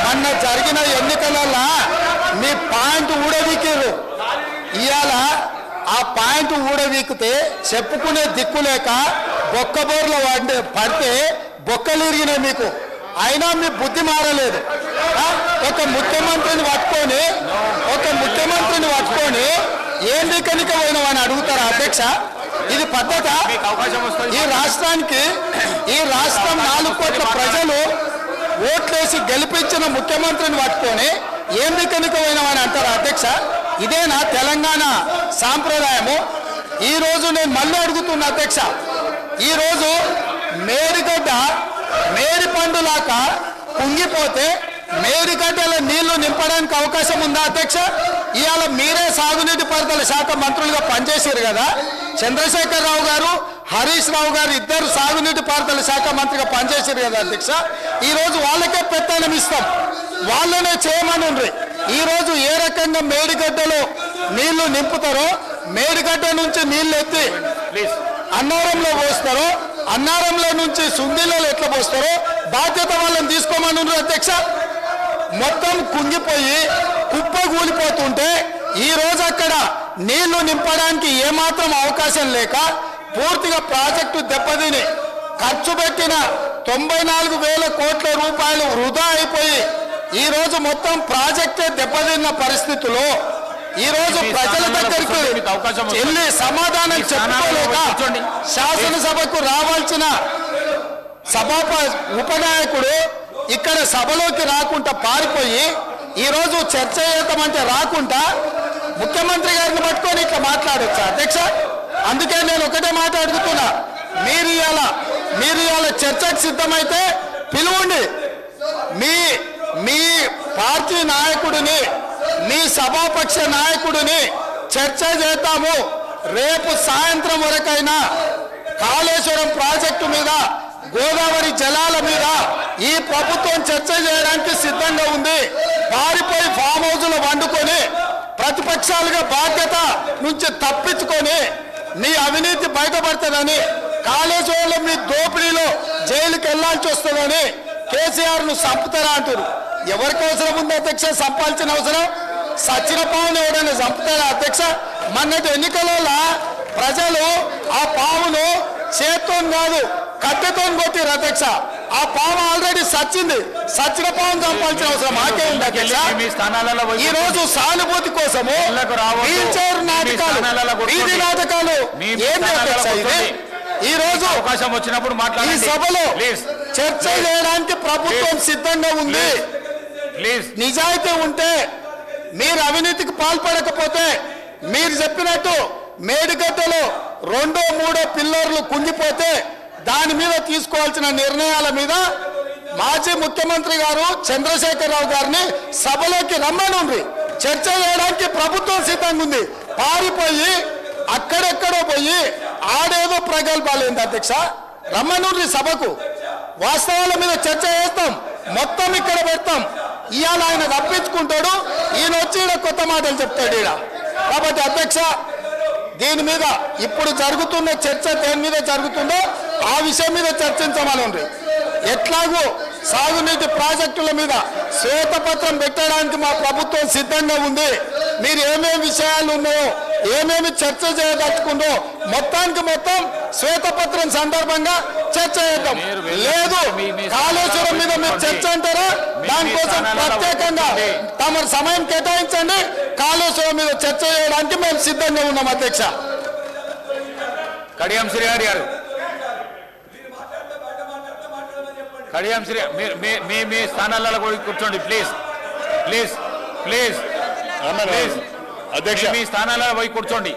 మొన్న జరిగిన ఎన్నికలలో మీ పాయింట్ ఊడవీకిరు. ఇవాళ ఆ పాయింట్ ఊడవీకితే చెప్పుకునే దిక్కు లేక బొక్కబోర్లో పడితే బొక్కలు ఇరిగినాయి మీకు. అయినా మీ బుద్ధి మారలేదు. ఒక ముఖ్యమంత్రిని పట్టుకొని ఏంది కనుక పోయినవని అడుగుతారా అధ్యక్ష? ఇది పద్ధత? ఈ రాష్ట్రానికి ఈ రాష్ట్రం 4 కోట్ల ప్రజలు ఓట్లేసి గెలిపించిన ముఖ్యమంత్రిని పట్టుకొని ఏంది కనుక పోయినవని అంటారా అధ్యక్ష? ఇదేనా తెలంగాణ సాంప్రదాయము? ఈరోజు నేను మళ్ళీ అడుగుతున్నా అధ్యక్ష, ఈరోజు మేడిగడ్డ మేడి పండులాక కుంగిపోతే మేడిగడ్డలో నీళ్లు నింపడానికి అవకాశం ఉందా అధ్యక్ష? ఇవాళ మీరే సాగునీటి పారుదల శాఖ మంత్రులుగా పనిచేశారు కదా. చంద్రశేఖరరావు గారు, హరీష్ రావు గారు ఇద్దరు సాగునీటి పారుదల శాఖ మంత్రిగా పనిచేశారు కదా అధ్యక్ష. ఈరోజు వాళ్ళకే పెత్తనం ఇస్తాం, వాళ్ళనే చేయమని ఉండ్రి. ఈరోజు ఏ రకంగా మేడిగడ్డలో నీళ్లు నింపుతారో, మేడిగడ్డ నుంచి నీళ్లు ఎత్తి అన్నారంలో పోస్తారో, అన్నారంలో నుంచి సుందీలలో ఎట్లా పోస్తారో బాధ్యత వాళ్ళని తీసుకోమని ఉండ్రి అధ్యక్ష. మొత్తం కుంగిపోయి కుప్ప కూలిపోతుంటే ఈ రోజు అక్కడ నీళ్లు నింపడానికి ఏమాత్రం అవకాశం లేక పూర్తిగా ప్రాజెక్టు దెబ్బతిని ఖర్చు పెట్టిన 94,000 కోట్ల రూపాయలు వృధా అయిపోయి ఈ రోజు మొత్తం ప్రాజెక్టే దెబ్బతిన్న పరిస్థితుల్లో ఈ రోజు ప్రజల దగ్గరికి వెళ్ళి సమాధానం చెప్పుకోలేక శాసనసభకు రావాల్సిన ఉపనాయకుడు ఇక్కడ సభలోకి రాకుండా పారిపోయి ఈరోజు చర్చ చేద్దామంటే రాకుండా ముఖ్యమంత్రి గారిని పట్టుకొని ఇట్లా మాట్లాడొచ్చా అధ్యక్ష? అందుకే నేను ఒకటే మాట అడుగుతున్నా, మీరు ఇవాళ చర్చకు సిద్ధమైతే పిలువండి. మీ పార్టీ నాయకుడిని, మీ సభాపక్ష నాయకుడిని చర్చ చేద్దాము. రేపు సాయంత్రం వరకైనా కాళేశ్వరం ప్రాజెక్టు మీద, గోదావరి జలాల మీద ఈ ప్రభుత్వం చర్చ చేయడానికి సిద్ధంగా ఉంది. పారిపోయి ఫామ్ హౌస్లో వండుకొని ప్రతిపక్షాలుగా బాధ్యత నుంచి తప్పించుకొని మీ అవినీతి బయటపడుతుందని, కాళేశ్వరంలో మీ దోపిడీలో జైలుకి వెళ్లాల్సి వస్తుందని కేసీఆర్ను చంపుతారా అంటారు. ఎవరికి అవసరం ఉంది అధ్యక్ష చంపాల్సిన అవసరం? సచిన పావును ఎవరైనా చంపుతారా అధ్యక్ష? మొన్నటి ఎన్నికలలో ప్రజలు ఆ పావును చేత్తో కాదు కట్టెతో కొట్టిరు అధ్యక్ష. ఆ పాము ఆల్రెడీ సచ్చింది. సచిన పాము చంపాల్సిన అవసరం మాకే ఉంది అధ్యక్ష. ఈ రోజు సానుభూతి కోసము వీల్ చైర్ నాటకాలు, వీధి నాటకాలు ఏంటి అధ్యక్ష? ఇది ఈ రోజు అవకాశం వచ్చినప్పుడు ఈ సభలో చర్చ చేయడానికి ప్రభుత్వం సిద్ధంగా ఉంది. నిజాయితీ ఉంటే, మీరు అవినీతికి పాల్పడకపోతే, మీరు చెప్పినట్టు మేడిగడ్డలో 2, 3 పిల్లర్లు కుంగిపోతే దాని మీద తీసుకోవాల్సిన నిర్ణయాల మీద మాజీ ముఖ్యమంత్రి గారు చంద్రశేఖరరావు గారిని సభలోకి రమ్మనుంది. చర్చ చేయడానికి ప్రభుత్వం సిద్ధంగా ఉంది. పారిపోయి అక్కడెక్కడో పోయి ఆడేదో ప్రగల్భాలేంది అధ్యక్ష? రమ్మనుంది సభకు. వాస్తవాల మీద చర్చ చేస్తాం, మొత్తం ఇక్కడ పెడతాం. ఇవాళ ఆయన తప్పించుకుంటాడు, ఈయన వచ్చి ఈడ కొత్త మాటలు చెప్తాడు ఈడ. కాబట్టి అధ్యక్ష, దీని మీద ఇప్పుడు జరుగుతున్న చర్చ దేని మీద జరుగుతుందో ఆ విషయం మీద చర్చించమని ఉంది. ఎట్లాగూ సాగునీటి ప్రాజెక్టుల మీద శ్వేతపత్రం పెట్టడానికి మా ప్రభుత్వం సిద్ధంగా ఉంది. మీరు ఏమేమి విషయాలు ఉన్నాయో, ఏమేమి చర్చ చేయదలుచుకుందో మొత్తానికి మొత్తం శ్వేతపత్రం సందర్భంగా చర్చ చేద్దాం. లేదు కాళేశ్వరం మీద మీరు చర్చ అంటారా? దానికోసం ప్రత్యేకంగా తమ సమయం కేటాయించండి. కాళేశ్వరం మీద చర్చ చేయడానికి మేము సిద్ధంగా ఉన్నాం అధ్యక్ష. కడియం శ్రీహరి గారు, కడియం శ్రీ మీ స్థానాలలో కూర్చోండి ప్లీజ్. అధ్యక్ష మీ స్థానాలలో పోయి కూర్చోండి.